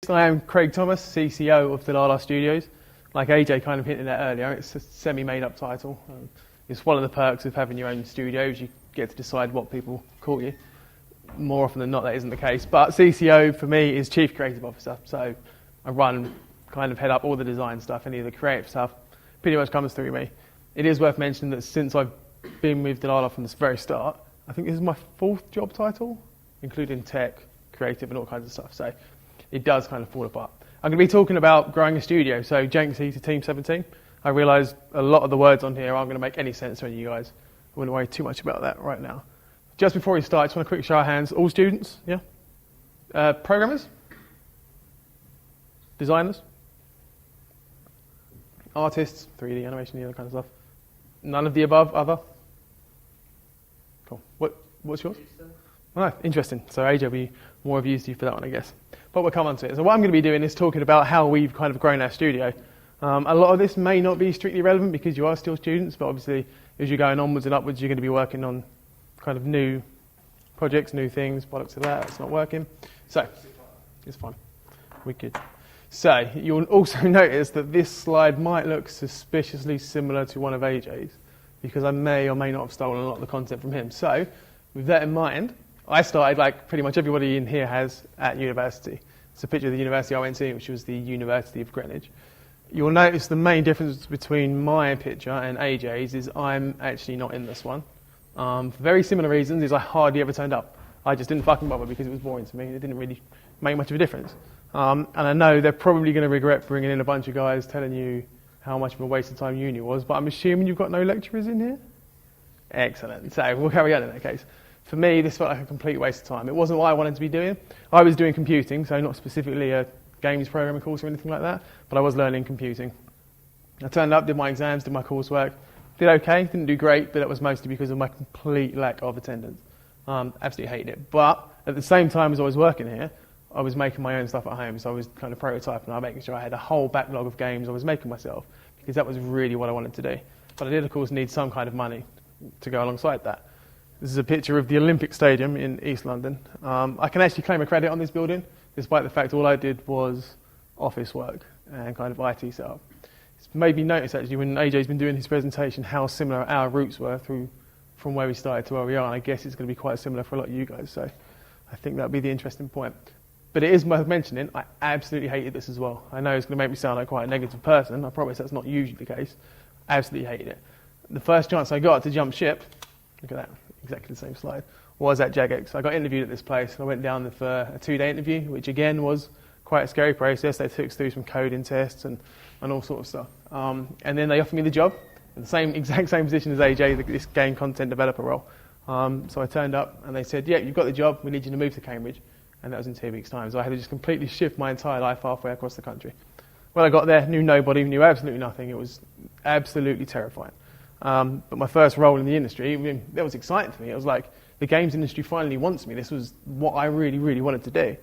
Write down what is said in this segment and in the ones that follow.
students, I am Craig Thomas, CCO of Dlala Studios. Like AJ kind of hinted at earlier, it's a semi-made up title. It's one of the perks of having your own studios. You get to decide what people call you. More often than not, that isn't the case. But CCO for me is Chief Creative Officer. So I kind of head up all the design stuff, any of the creative stuff pretty much comes through me. It is worth mentioning that since I've been with Dlala from the very start, I think this is my 4th job title, including tech, creative and all kinds of stuff. So it does kind of fall apart. I'm going to be talking about growing a studio, so Janksy to Team 17. I realise a lot of the words on here aren't going to make any sense to any of you guys. I wouldn't worry too much about that right now. Just before we start, I just want a quick show of hands. All students, yeah? Programmers? Designers? Artists, 3D animation, the other kind of stuff. None of the above, other? Cool. What's yours? Oh, interesting. So AJ will be more of use to you for that one, I guess. But we'll come on to it. So what I'm going to be doing is talking about how we've kind of grown our studio. A lot of this may not be strictly relevant because you are still students, but obviously as you're going onwards and upwards, you're going to be working on kind of new projects, new things, products of that. It's not working. So it's fine. We're good. So you'll also notice that this slide might look suspiciously similar to one of AJ's because I may or may not have stolen a lot of the content from him. So with that in mind, I started like pretty much everybody in here has at university. It's a picture of the university I went to, which was the University of Greenwich. You'll notice the main difference between my picture and AJ's is I'm actually not in this one. For very similar reasons is I hardly ever turned up. I just didn't fucking bother because it was boring to me. It didn't really make much of a difference. And I know they're probably going to regret bringing in a bunch of guys telling you how much of a waste of time uni was, but I'm assuming you've got no lecturers in here? Excellent. So we'll carry on in that case. For me, this felt like a complete waste of time. It wasn't what I wanted to be doing. I was doing computing, so not specifically a games programming course or anything like that, but I was learning computing. I turned up, did my exams, did my coursework, did okay, didn't do great, but that was mostly because of my complete lack of attendance. Absolutely hated it. But at the same time as I was working here, I was making my own stuff at home, so I was kind of prototyping. I was making sure I had a whole backlog of games I was making myself, because that was really what I wanted to do. But I did, of course, need some kind of money to go alongside that. This is a picture of the Olympic Stadium in East London. I can actually claim a credit on this building, despite the fact all I did was office work and kind of IT setup. It's made me notice, actually, when AJ's been doing his presentation, how similar our routes were from where we started to where we are, and I guess it's going to be quite similar for a lot of you guys, so I think that would be the interesting point. But it is worth mentioning, I absolutely hated this as well. I know it's going to make me sound like quite a negative person. I promise that's not usually the case. I absolutely hated it. The first chance I got to jump ship, look at that, exactly the same slide, was at Jagex. I got interviewed at this place. I went down there for a 2-day interview, which again was quite a scary process. They took us through some coding tests and all sort of stuff. And then they offered me the job, in the exact same position as AJ, this game content developer role. So I turned up and they said, yeah, you've got the job, we need you to move to Cambridge. And that was in 2 weeks' time. So I had to just completely shift my entire life halfway across the country. When I got there, knew nobody, knew absolutely nothing. It was absolutely terrifying. But my first role in the industry, that was exciting for me. It was like, the games industry finally wants me. This was what I really, really wanted to do.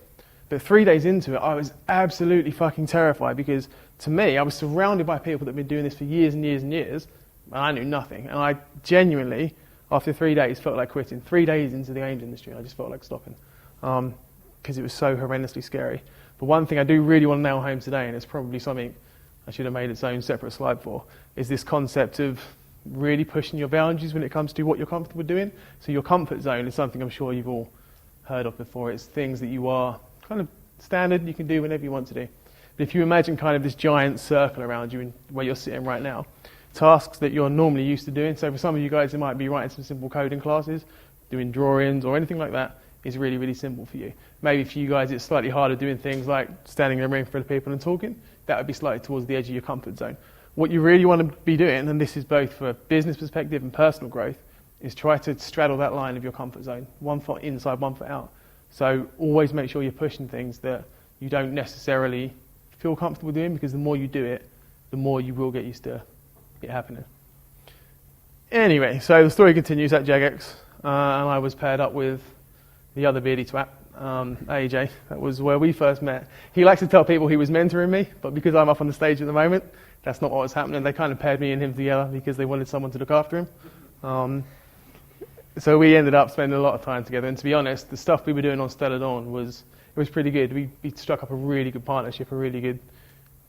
But 3 days into it, I was absolutely fucking terrified because to me, I was surrounded by people that had been doing this for years and years and years, and I knew nothing. And I genuinely, after 3 days, felt like quitting. 3 days into the games industry, I just felt like stopping. Because it was so horrendously scary. But one thing I do really want to nail home today, and it's probably something I should have made its own separate slide for, is this concept of really pushing your boundaries when it comes to what you're comfortable doing. So your comfort zone is something I'm sure you've all heard of before. It's things that you are kind of standard, you can do whenever you want to do. But if you imagine kind of this giant circle around you where you're sitting right now, tasks that you're normally used to doing, so for some of you guys it might be writing some simple coding classes, doing drawings or anything like that, is really, really simple for you. Maybe for you guys it's slightly harder doing things like standing in a room full of people and talking. That would be slightly towards the edge of your comfort zone. What you really want to be doing, and this is both for business perspective and personal growth, is try to straddle that line of your comfort zone. 1 foot inside, 1 foot out. So always make sure you're pushing things that you don't necessarily feel comfortable doing, because the more you do it, the more you will get used to it happening. Anyway, so the story continues at Jagex, and I was paired up with the other beardy twat, AJ. That was where we first met. He likes to tell people he was mentoring me, but because I'm up on the stage at the moment, that's not what was happening. They kind of paired me and him together because they wanted someone to look after him. So we ended up spending a lot of time together, and to be honest, the stuff we were doing on Stellar Dawn was it was pretty good. We struck up a really good partnership, a really good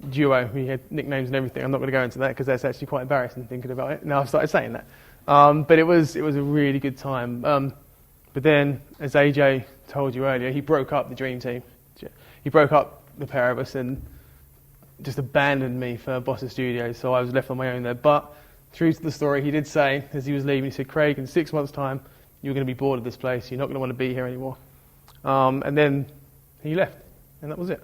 duo. We had nicknames and everything. I'm not going to go into that because that's actually quite embarrassing thinking about it. Now I've started saying that. But it was a really good time. But then, as AJ told you earlier, he broke up the dream team. He broke up the pair of us and just abandoned me for Bossa Studios, so I was left on my own there. But true to the story, he did say, as he was leaving, he said, Craig, in 6 months' time, you're going to be bored of this place. You're not going to want to be here anymore. And then he left, and that was it.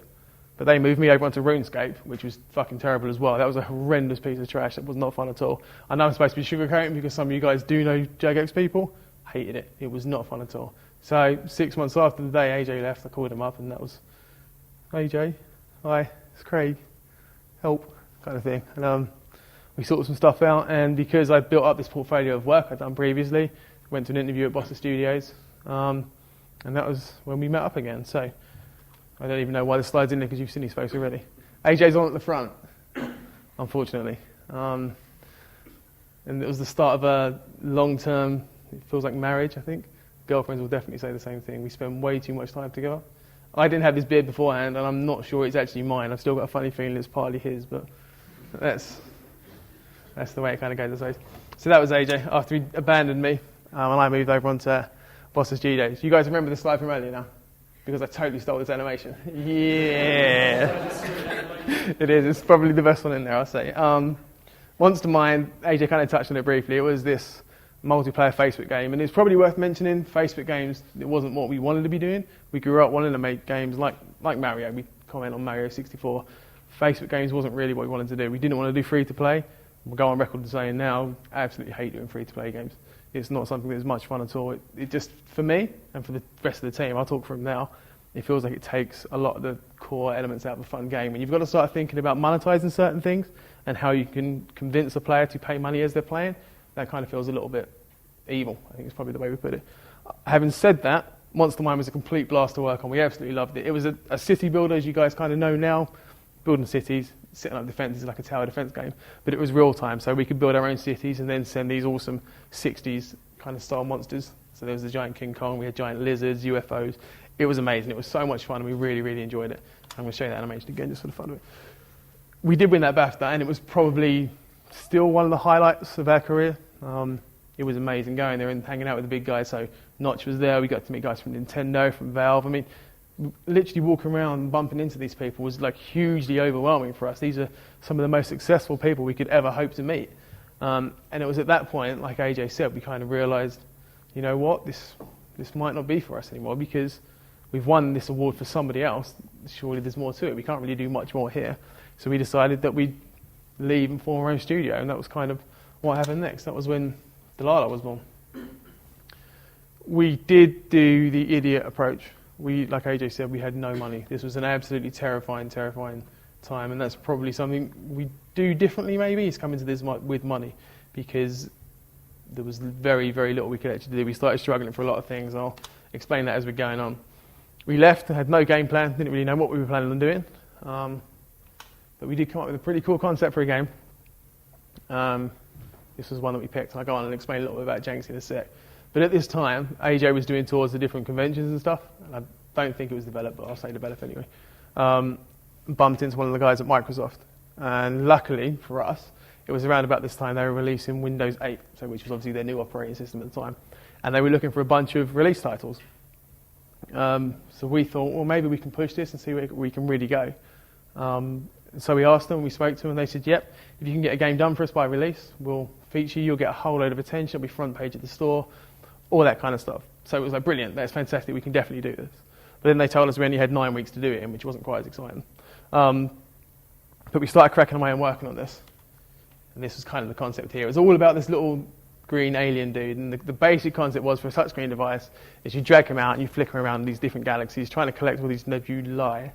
But they moved me over onto RuneScape, which was fucking terrible as well. That was a horrendous piece of trash. That was not fun at all. I know I'm supposed to be sugarcoating because some of you guys do know Jagex people. Hated it. It was not fun at all. So 6 months after the day AJ left, I called him up, and that was, AJ, hi, it's Craig, help, kind of thing. And we sorted some stuff out, and because I built up this portfolio of work I'd done previously, went to an interview at Bossa Studios, and that was when we met up again. So I don't even know why the slide's in there because you've seen his face already. AJ's on at the front, unfortunately. And it was the start of a long-term, it feels like marriage, I think. Girlfriends will definitely say the same thing. We spend way too much time together. I didn't have this beard beforehand, and I'm not sure it's actually mine. I've still got a funny feeling it's partly his, but that's the way it kind of goes, I suppose. So that was AJ after he abandoned me, and I moved over onto Bossa Studios. You guys remember the slide from earlier now? Because I totally stole this animation. Yeah. It is. It's probably the best one in there, I'll say. Monster Mind, AJ kind of touched on it briefly. It was this multiplayer Facebook game, and it's probably worth mentioning Facebook games, it wasn't what we wanted to be doing. We grew up wanting to make games like Mario. We comment on Mario 64. Facebook games wasn't really what we wanted to do. We didn't want to do free-to-play. We'll go on record to saying now, I absolutely hate doing free-to-play games. It's not something that's much fun at all. It just, for me, and for the rest of the team, I'll talk for them now, it feels like it takes a lot of the core elements out of a fun game. And you've got to start thinking about monetizing certain things and how you can convince a player to pay money as they're playing. That kind of feels a little bit evil, I think is probably the way we put it. Having said that, Monster Mine was a complete blast to work on. We absolutely loved it. It was a city builder, as you guys kind of know now, building cities, setting up defences like a tower defence game, but it was real time, so we could build our own cities and then send these awesome 60s kind of style monsters. So there was the giant King Kong, we had giant lizards, UFOs. It was amazing. It was so much fun, and we really, really enjoyed it. I'm going to show you that animation again just for the fun of it. We did win that BAFTA, and it was probably still one of the highlights of our career. It was amazing going there and hanging out with the big guys. So Notch was there. We got to meet guys from Nintendo, from Valve. I mean, literally walking around and bumping into these people was like hugely overwhelming for us. These are some of the most successful people we could ever hope to meet. And it was at that point, like AJ said, we kind of realised, you know what, this might not be for us anymore because we've won this award for somebody else. Surely there's more to it. We can't really do much more here. So we decided that we'd leave and form our own studio, and that was kind of what happened next. That was when Dlala was born. We did do the idiot approach. Like AJ said, we had no money. This was an absolutely terrifying time, and that's probably something we do differently maybe, is come into this with money, because there was very, very little we could actually do. We started struggling for a lot of things. I'll explain that as we're going on. We left and had no game plan, didn't really know what we were planning on doing, but we did come up with a pretty cool concept for a game. This was one that we picked, and I'll go on and explain a little bit about Janksy in a sec. But at this time, AJ was doing tours to different conventions and stuff, and I don't think it was developed, but I'll say developed anyway. Bumped into one of the guys at Microsoft, and luckily for us, it was around about this time they were releasing Windows 8, which was obviously their new operating system at the time, and they were looking for a bunch of release titles. So we thought, well, maybe we can push this and see where we can really go. So we asked them, we spoke to them, and they said, yep, if you can get a game done for us by release, we'll feature you, you'll get a whole load of attention, it'll be front page of the store, all that kind of stuff. So it was like, brilliant, that's fantastic, we can definitely do this. But then they told us we only had 9 weeks to do it in, which wasn't quite as exciting. But we started cracking away and working on this. And this was kind of the concept here. It was all about this little green alien dude, and the basic concept was for a touchscreen device is you drag him out and you flicker around these different galaxies trying to collect all these nebulae.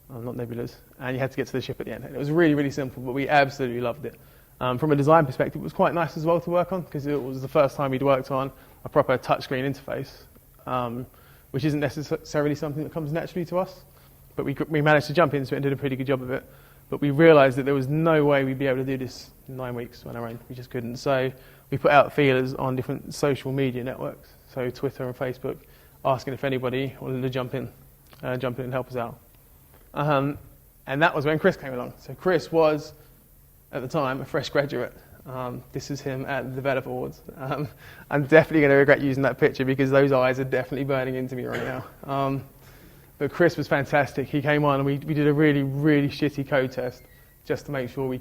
Not nebulas, and you had to get to the ship at the end. And it was really, really simple, but we absolutely loved it. From a design perspective, it was quite nice as well to work on, because it was the first time we'd worked on a proper touchscreen interface, which isn't necessarily something that comes naturally to us. But we managed to jump into it and did a pretty good job of it. But we realised that there was no way we'd be able to do this in 9 weeks on our own. We just couldn't. So we put out feelers on different social media networks, so Twitter and Facebook, asking if anybody wanted to jump in. jump in and help us out. And that was when Chris came along. So Chris was, at the time, a fresh graduate. This is him at the Developer Awards. I'm definitely going to regret using that picture because those eyes are definitely burning into me right now. But Chris was fantastic. He came on and we did a really, really shitty code test just to make sure we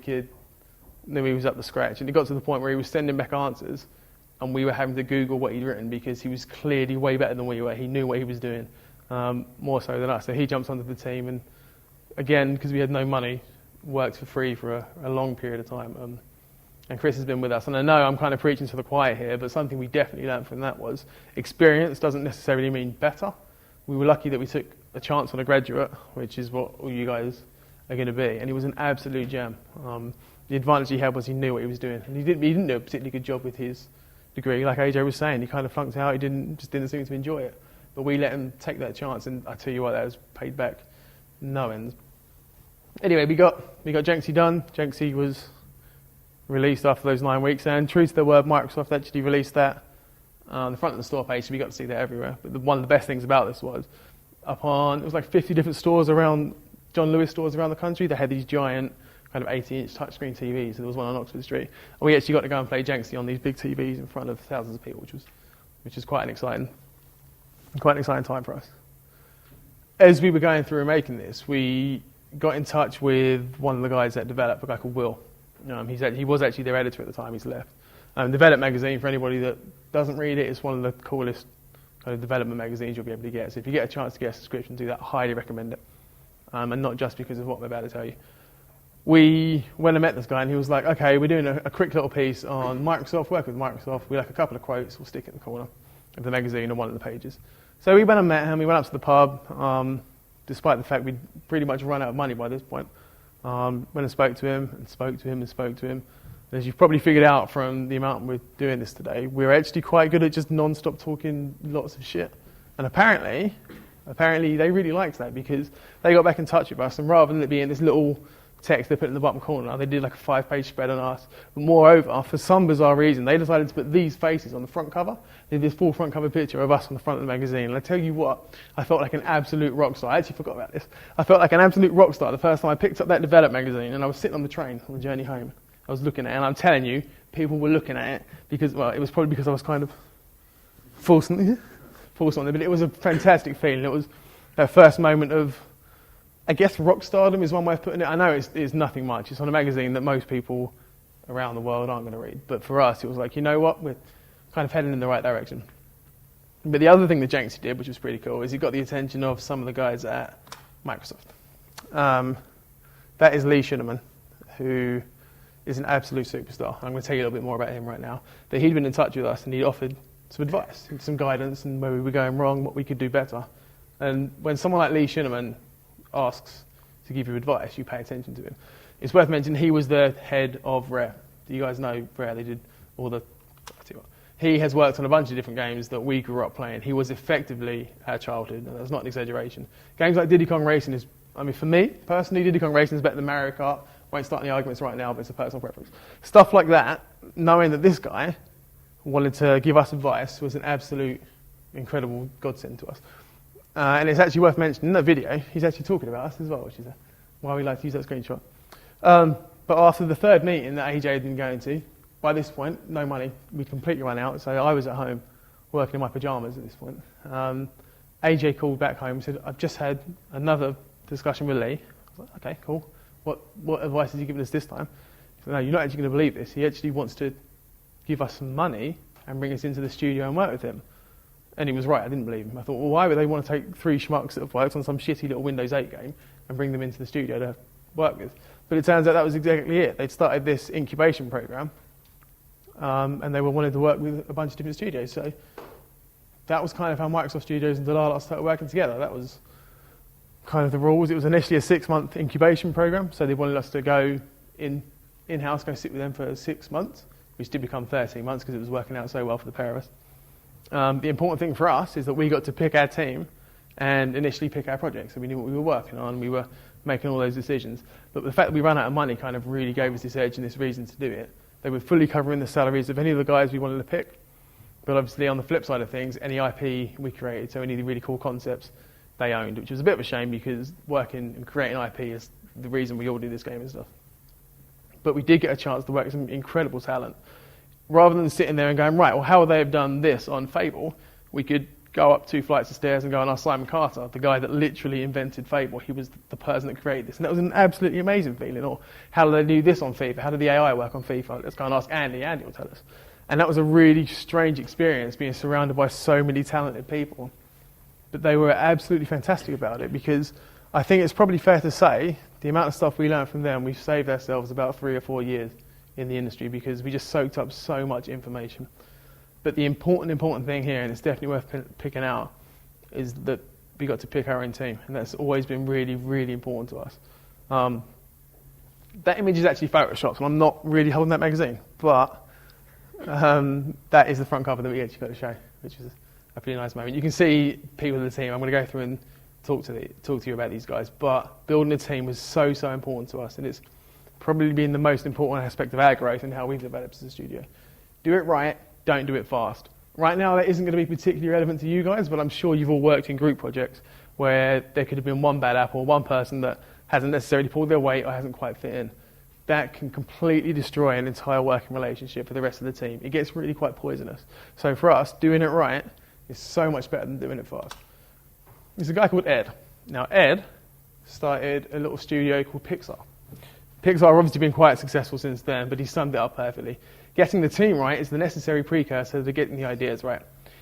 knew he was up to scratch. And it got to the point where he was sending back answers and we were having to Google what he'd written because he was clearly way better than we were. He knew what he was doing, more so than us. So he jumped onto the team and, again, because we had no money, worked for free for a long period of time. And Chris has been with us. And I know I'm kind of preaching to the choir here, but something we definitely learned from that was experience doesn't necessarily mean better. We were lucky that we took a chance on a graduate, which is what all you guys are going to be. And he was an absolute gem. The advantage he had was he knew what he was doing. And he didn't do a particularly good job with his degree. Like AJ was saying, he kind of flunked out. He just didn't seem to enjoy it. But we let him take that chance. And I tell you what, that was paid back no end. Anyway, we got Janksy done. Janksy was released after those 9 weeks, and true to their word, Microsoft actually released that on the front of the store page, so we got to see that everywhere. But one of the best things about this was, it was like 50 different stores around, John Lewis stores around the country, they had these giant kind of 80-inch touchscreen TVs. There was one on Oxford Street, and we actually got to go and play Janksy on these big TVs in front of thousands of people, which is quite an exciting time for us. As we were going through and making this, we got in touch with one of the guys that developed, a guy called Will. He was actually their editor at the time. He's left. Develop magazine, for anybody that doesn't read it, is one of the coolest kind of development magazines you'll be able to get. So if you get a chance to get a subscription to that, I highly recommend it. And not just because of what I'm about to tell you. We went and met this guy, and he was like, okay, we're doing a quick little piece on Microsoft, work with Microsoft. We like a couple of quotes, we'll stick it in the corner of the magazine on one of the pages. So we went and met him. We went up to the pub, despite the fact we'd pretty much run out of money by this point. Went and spoke to him, and spoke to him, and spoke to him. And as you've probably figured out from the amount we're doing this today, we're actually quite good at just non-stop talking lots of shit. And apparently they really liked that because they got back in touch with us, and rather than it being this little text they put in the bottom corner, they did like a 5-page spread on us. But moreover, for some bizarre reason, they decided to put these faces on the front cover. They did this full front cover picture of us on the front of the magazine. And I tell you what, I felt like an absolute rock star. I actually forgot about this. I felt like an absolute rock star the first time I picked up that Develop magazine, and I was sitting on the train on the journey home. I was looking at it, and I'm telling you, people were looking at it because, well, it was probably because I was kind of forcing it, but it was a fantastic feeling. It was that first moment of, I guess rock stardom is one way of putting it. I know it's nothing much. It's on a magazine that most people around the world aren't going to read. But for us, it was like, you know what, we're kind of heading in the right direction. But the other thing that Janksy did, which was pretty cool, is he got the attention of some of the guys at Microsoft. That is Lee Shulman, who is an absolute superstar. I'm going to tell you a little bit more about him right now. But he'd been in touch with us, and he offered some advice, some guidance, and where we were going wrong, what we could do better. And when someone like Lee Shulman asks to give you advice, you pay attention to him. It's worth mentioning he was the head of Rare. Do you guys know Rare? They did all the... He has worked on a bunch of different games that we grew up playing. He was effectively our childhood, and that's not an exaggeration. Games like Diddy Kong Racing is, I mean, for me, personally, Diddy Kong Racing is better than Mario Kart. Won't start any arguments right now, but it's a personal preference. Stuff like that, knowing that this guy wanted to give us advice was an absolute incredible godsend to us. And it's actually worth mentioning in that video, he's actually talking about us as well, which is why we like to use that screenshot. But after the third meeting that AJ had been going to, by this point, no money, we'd completely run out, so I was at home working in my pyjamas at this point. AJ called back home and said, I've just had another discussion with Lee. I was like, okay, cool. What advice has he given us this time? He said, no, you're not actually going to believe this. He actually wants to give us some money and bring us into the studio and work with him. And he was right, I didn't believe him. I thought, well, why would they want to take 3 schmucks that have worked on some shitty little Windows 8 game and bring them into the studio to work with? But it turns out that was exactly it. They'd started this incubation program, and they were wanting to work with a bunch of different studios. So that was kind of how Microsoft Studios and Dlala started working together. That was kind of the rules. It was initially a 6-month incubation program, so they wanted us to go in-house, go sit with them for 6 months, which did become 13 months because it was working out so well for the pair of us. The important thing for us is that we got to pick our team and initially pick our projects. So we knew what we were working on, we were making all those decisions. But the fact that we ran out of money kind of really gave us this edge and this reason to do it. They were fully covering the salaries of any of the guys we wanted to pick. But obviously on the flip side of things, any IP we created, so any of the really cool concepts, they owned, which was a bit of a shame because working and creating IP is the reason we all do this game and stuff. But we did get a chance to work with some incredible talent. Rather than sitting there and going, right, well, how would they have done this on Fable? We could go up 2 flights of stairs and go and ask Simon Carter, the guy that literally invented Fable. He was the person that created this. And that was an absolutely amazing feeling. Or how do they do this on FIFA? How did the AI work on FIFA? Let's go and ask Andy. Andy will tell us. And that was a really strange experience, being surrounded by so many talented people. But they were absolutely fantastic about it, because I think it's probably fair to say the amount of stuff we learned from them, we've saved ourselves about 3 or 4 years in the industry, because we just soaked up so much information. But the important thing here, and it's definitely worth picking out, is that we got to pick our own team, and that's always been really, really important to us. That image is actually photoshopped, and I'm not really holding that magazine, but that is the front cover that we actually got to show, which is a pretty nice moment. You can see people in the team. I'm going to go through and talk to you about these guys, but building a team was so important to us, and it's probably been the most important aspect of our growth and how we've developed as a studio. Do it right, don't do it fast. Right now, that isn't going to be particularly relevant to you guys, but I'm sure you've all worked in group projects where there could have been one bad apple, one person that hasn't necessarily pulled their weight or hasn't quite fit in. That can completely destroy an entire working relationship for the rest of the team. It gets really quite poisonous. So for us, doing it right is so much better than doing it fast. There's a guy called Ed. Now, Ed started a little studio called Pixar. Pixar have obviously been quite successful since then, but he summed it up perfectly. Getting the team right is the necessary precursor to getting the ideas right.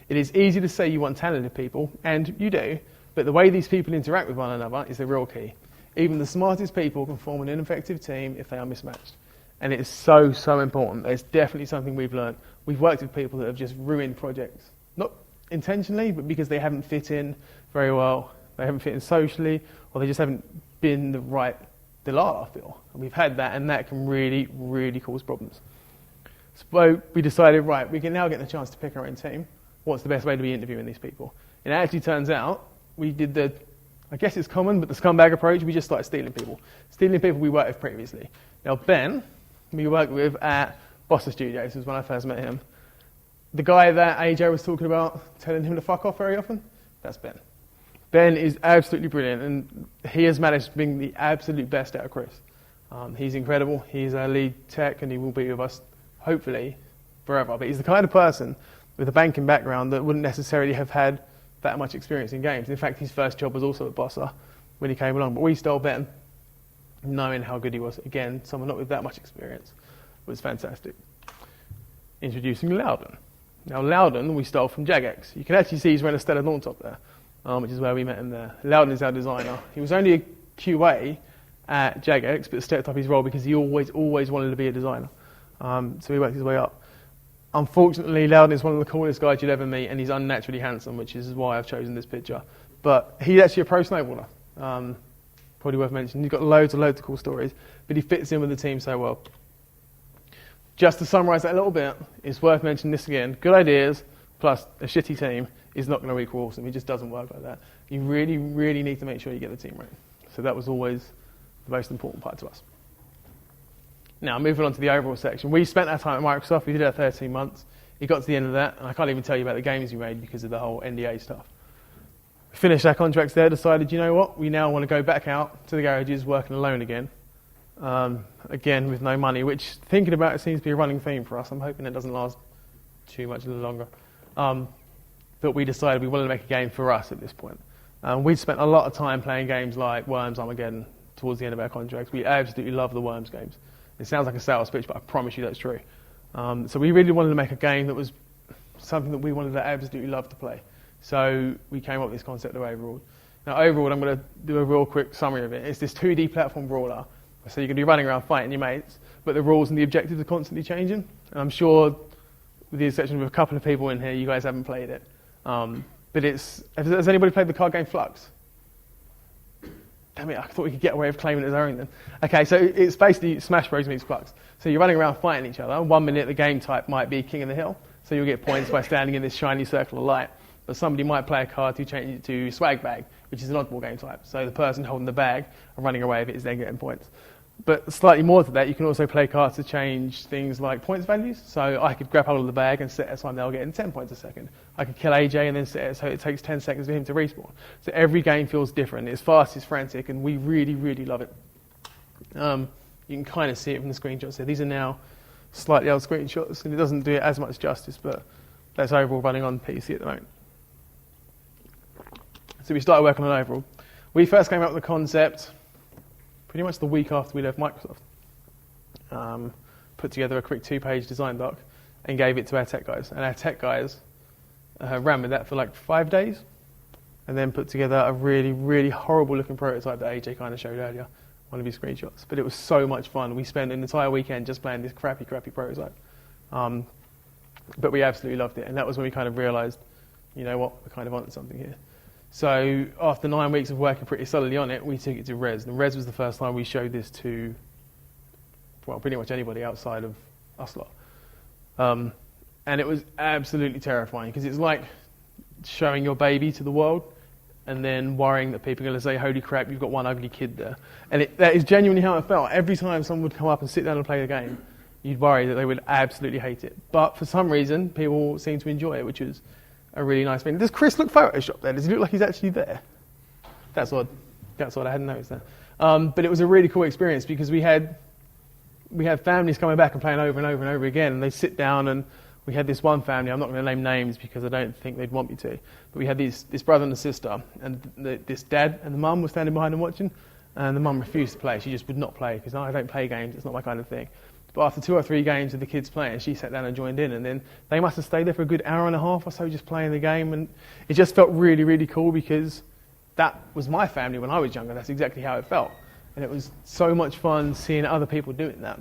It is easy to say you want talented people, and you do, but the way these people interact with one another is the real key. Even the smartest people can form an ineffective team if they are mismatched. And it is so important. It's definitely something we've learned. We've worked with people that have just ruined projects. Not intentionally, but because they haven't fit in very well. They haven't fit in socially, or they just haven't been the right Dlala, I feel. And we've had that, and that can really, really cause problems. So we decided, right, we can now get the chance to pick our own team. What's the best way to be interviewing these people? And it actually turns out we did the, I guess it's common, but the scumbag approach. We just started stealing people. Stealing people we worked with previously. Now, Ben, we worked with at Bossa Studios, was when I first met him. The guy that AJ was talking about, telling him to fuck off very often, that's Ben. Ben is absolutely brilliant, and he has managed to bring the absolute best out of Chris. He's incredible. He's our lead tech, and he will be with us, hopefully, forever. But he's the kind of person with a banking background that wouldn't necessarily have had that much experience in games. In fact, his first job was also at Bossa when he came along. But we stole Ben, knowing how good he was. Again, someone not with that much experience was fantastic. Introducing Loudon. Now, Loudon we stole from Jagex. You can actually see he's wearing a Stella Dawn top there, which is where we met him there. Loudon is our designer. He was only a QA at Jagex, but stepped up his role because he always wanted to be a designer. So he worked his way up. Unfortunately, Loudon is one of the coolest guys you'd ever meet, and he's unnaturally handsome, which is why I've chosen this picture. But he's actually a pro snowboarder. Probably worth mentioning. He's got loads of cool stories, but he fits in with the team so well. Just to summarise that a little bit, it's worth mentioning this again. Good ideas plus a shitty team is not going to equal awesome. It just doesn't work like that. You really, really need to make sure you get the team right. So that was always the most important part to us. Now, moving on to the overall section. We spent our time at Microsoft. We did our 13 months. It got to the end of that, and I can't even tell you about the games we made because of the whole NDA stuff. We finished our contracts there, decided, you know what, we now want to go back out to the garages working alone again. Again, with no money, which, thinking about it, seems to be a running theme for us. I'm hoping it doesn't last too much longer. But we decided we wanted to make a game for us at this point. We'd spent a lot of time playing games like Worms, Armageddon, towards the end of our contracts. We absolutely love the Worms games. It sounds like a sales pitch, but I promise you that's true. So we really wanted to make a game that was something that we wanted to absolutely love to play. So we came up with this concept of Overworld. Now, Overworld, I'm going to do a real quick summary of it. It's this 2D platform brawler. So you're going to be running around fighting your mates, but the rules and the objectives are constantly changing. And I'm sure, with the exception of a couple of people in here, you guys haven't played it. But has anybody played the card game Flux? Damn it, I thought we could get away with claiming it as our own then. Okay, so it's basically Smash Bros meets Flux. So you're running around fighting each other. 1 minute the game type might be King of the Hill, so you'll get points by standing in this shiny circle of light. But somebody might play a card to change it to Swag Bag, which is an oddball game type. So the person holding the bag and running away with it is then getting points. But slightly more to that, you can also play cards to change things like points values. So I could grab hold of the bag and set a time they'll get in 10 points a second. I could kill AJ and then set it so it takes 10 seconds for him to respawn. So every game feels different. It's fast, it's frantic, and we really, really love it. You can kind of see it from the screenshots here. These are now slightly old screenshots, and it doesn't do it as much justice, but that's overall running on PC at the moment. So we started working on overall. We first came up with the concept pretty much the week after we left Microsoft. Put together a quick 2-page design doc and gave it to our tech guys. And our tech guys ran with that for like 5 days and then put together a really, really horrible looking prototype that AJ kind of showed earlier, one of his screenshots. But it was so much fun. We spent an entire weekend just playing this crappy prototype. But we absolutely loved it. And that was when we kind of realised, you know what, we're kind of onto something here. So after 9 weeks of working pretty solidly on it, we took it to Res. And Res was the first time we showed this to, well, pretty much anybody outside of us lot. And it was absolutely terrifying because it's like showing your baby to the world and then worrying that people are going to say, holy crap, you've got one ugly kid there. And that is genuinely how it felt. Every time someone would come up and sit down and play the game, you'd worry that they would absolutely hate it. But for some reason, people seem to enjoy it, which is a really nice thing. Does Chris look photoshopped there? Does he look like he's actually there? That's odd. That's odd. I hadn't noticed that. But it was a really cool experience because we had families coming back and playing over and over and over again, and they sit down, and we had this one family. I'm not going to name names because I don't think they'd want me to. But we had this brother and a sister, and this dad and the mum were standing behind them watching, and the mum refused to play. She just would not play because I don't play games. It's not my kind of thing. But after 2 or 3 games of the kids playing, she sat down and joined in, and then they must have stayed there for a good hour and a half or so just playing the game, and it just felt really, really cool because that was my family when I was younger. That's exactly how it felt, and it was so much fun seeing other people doing that.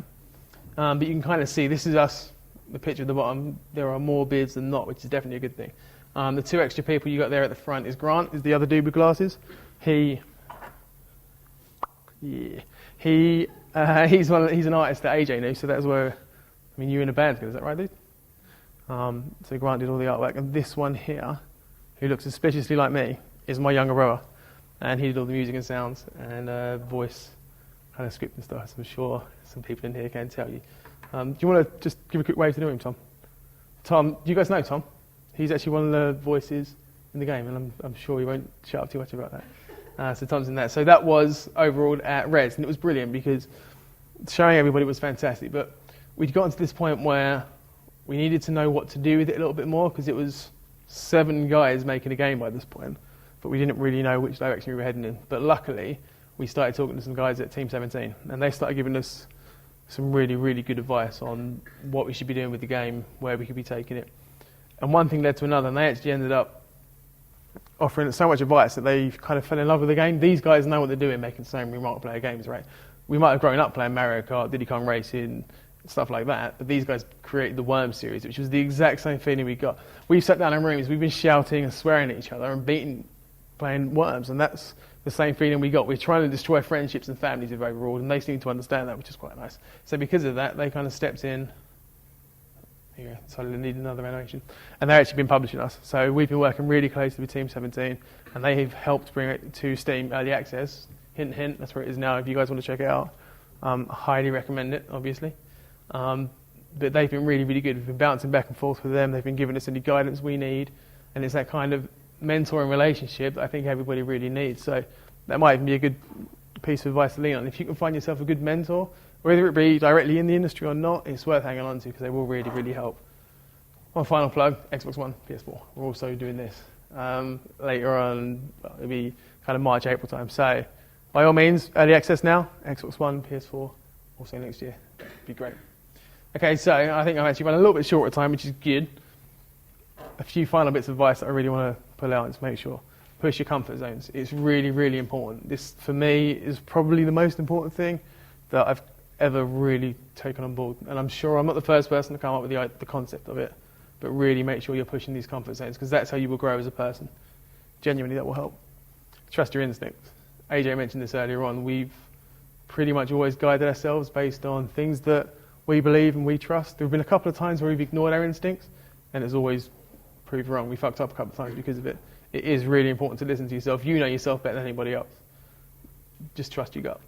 But you can kind of see, this is us, the picture at the bottom. There are more beards than not, which is definitely a good thing. The 2 extra people you got there at the front is Grant, is the other dude with glasses. He's an artist that AJ knew, so that's where, I mean, you're in a band together, is that right, dude? So Grant did all the artwork, and this one here, who looks suspiciously like me, is my younger brother, and he did all the music and sounds, and voice, kind of script and stuff, so I'm sure some people in here can tell you. Do you want to just give a quick wave to know him, Tom? Tom, do you guys know Tom? He's actually one of the voices in the game, and I'm sure he won't shut up too much about that. So Tom's in that. So that was overall at Res, and it was brilliant because showing everybody was fantastic. But we'd gotten to this point where we needed to know what to do with it a little bit more because it was 7 guys making a game by this point, but we didn't really know which direction we were heading in. But luckily, we started talking to some guys at Team 17, and they started giving us some really, really good advice on what we should be doing with the game, where we could be taking it. And one thing led to another, and they actually ended up offering so much advice that they kind of fell in love with the game. These guys know what they're doing, making so many multiplayer games, right? We might have grown up playing Mario Kart, Diddy Kong Racing, stuff like that, but these guys created the Worm series, which was the exact same feeling we got. We've sat down in rooms, we've been shouting and swearing at each other and playing Worms, and that's the same feeling we got. We're trying to destroy friendships and families with overall, and they seem to understand that, which is quite nice. So because of that, they kind of stepped in. Yeah, so they need another animation. And they've actually been publishing us. So we've been working really closely with Team 17, and they've helped bring it to Steam Early Access. Hint, hint, that's where it is now if you guys want to check it out. I highly recommend it, obviously. But they've been really, really good. We've been bouncing back and forth with them. They've been giving us any guidance we need, and it's that kind of mentoring relationship that I think everybody really needs. So that might even be a good piece of advice to lean on. If you can find yourself a good mentor, whether it be directly in the industry or not, it's worth hanging on to because they will really, really help. One final plug, Xbox One, PS4. We're also doing this later on. It'll be kind of March, April time. So by all means, early access now, Xbox One, PS4, also next year. That'd be great. Okay, so I think I've actually run a little bit shorter time, which is good. A few final bits of advice that I really want to pull out is make sure, push your comfort zones. It's really, really important. This, for me, is probably the most important thing that I've ever really taken on board. And I'm sure I'm not the first person to come up with the concept of it, but really make sure you're pushing these comfort zones because that's how you will grow as a person. Genuinely, that will help. Trust your instincts. AJ mentioned this earlier on. We've pretty much always guided ourselves based on things that we believe and we trust. There have been a couple of times where we've ignored our instincts, and it's always proved wrong. We fucked up a couple of times because of it. It is really important to listen to yourself. You know yourself better than anybody else. Just trust your gut.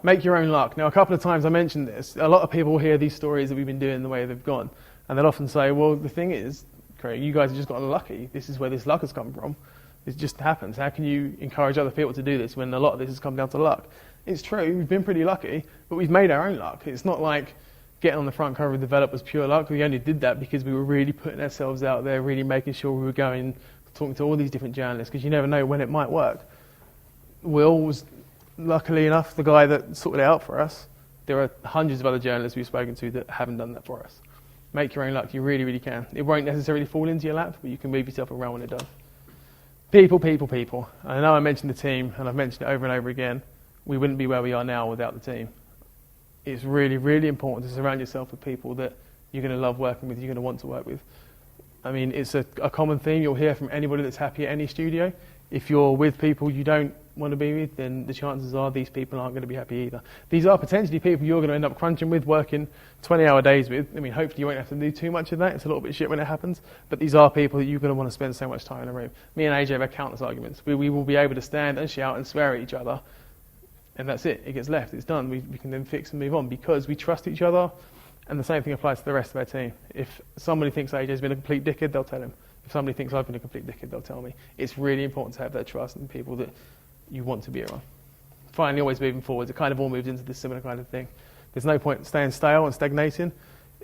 Make your own luck. Now, a couple of times I mentioned this. A lot of people hear these stories that we've been doing the way they've gone, and they'll often say, well, the thing is, Craig, you guys have just gotten lucky. This is where this luck has come from. It just happens. How can you encourage other people to do this when a lot of this has come down to luck? It's true, we've been pretty lucky, but we've made our own luck. It's not like getting on the front cover of Develop was pure luck. We only did that because we were really putting ourselves out there, really making sure we were going, talking to all these different journalists, because you never know when it might work. Will was, luckily enough, the guy that sorted it out for us. There are hundreds of other journalists we've spoken to that haven't done that for us. Make your own luck, you really, really can. It won't necessarily fall into your lap, but you can move yourself around when it does. People, people, people. I know I mentioned the team, and I've mentioned it over and over again. We wouldn't be where we are now without the team. It's really, really important to surround yourself with people that you're going to love working with, you're going to want to work with. I mean, it's a common theme you'll hear from anybody that's happy at any studio. If you're with people you don't want to be with, then the chances are these people aren't going to be happy either. These are potentially people you're going to end up crunching with, working 20-hour days with. I mean, hopefully you won't have to do too much of that. It's a little bit shit when it happens. But these are people that you're going to want to spend so much time in a room. Me and AJ have had countless arguments. We will be able to stand and shout and swear at each other. And that's it. It gets left. It's done. We can then fix and move on because we trust each other. And the same thing applies to the rest of our team. If somebody thinks AJ's been a complete dickhead, they'll tell him. If somebody thinks I've been a complete dickhead, they'll tell me. It's really important to have that trust in people that you want to be around. Finally, always moving forwards. It kind of all moves into this similar kind of thing. There's no point staying stale and stagnating.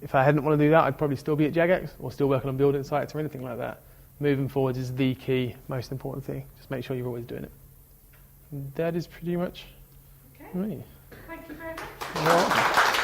If I hadn't want to do that, I'd probably still be at Jagex or still working on building sites or anything like that. Moving forwards is the key, most important thing. Just make sure you're always doing it. And that is pretty much me. Thank you very much. You're welcome.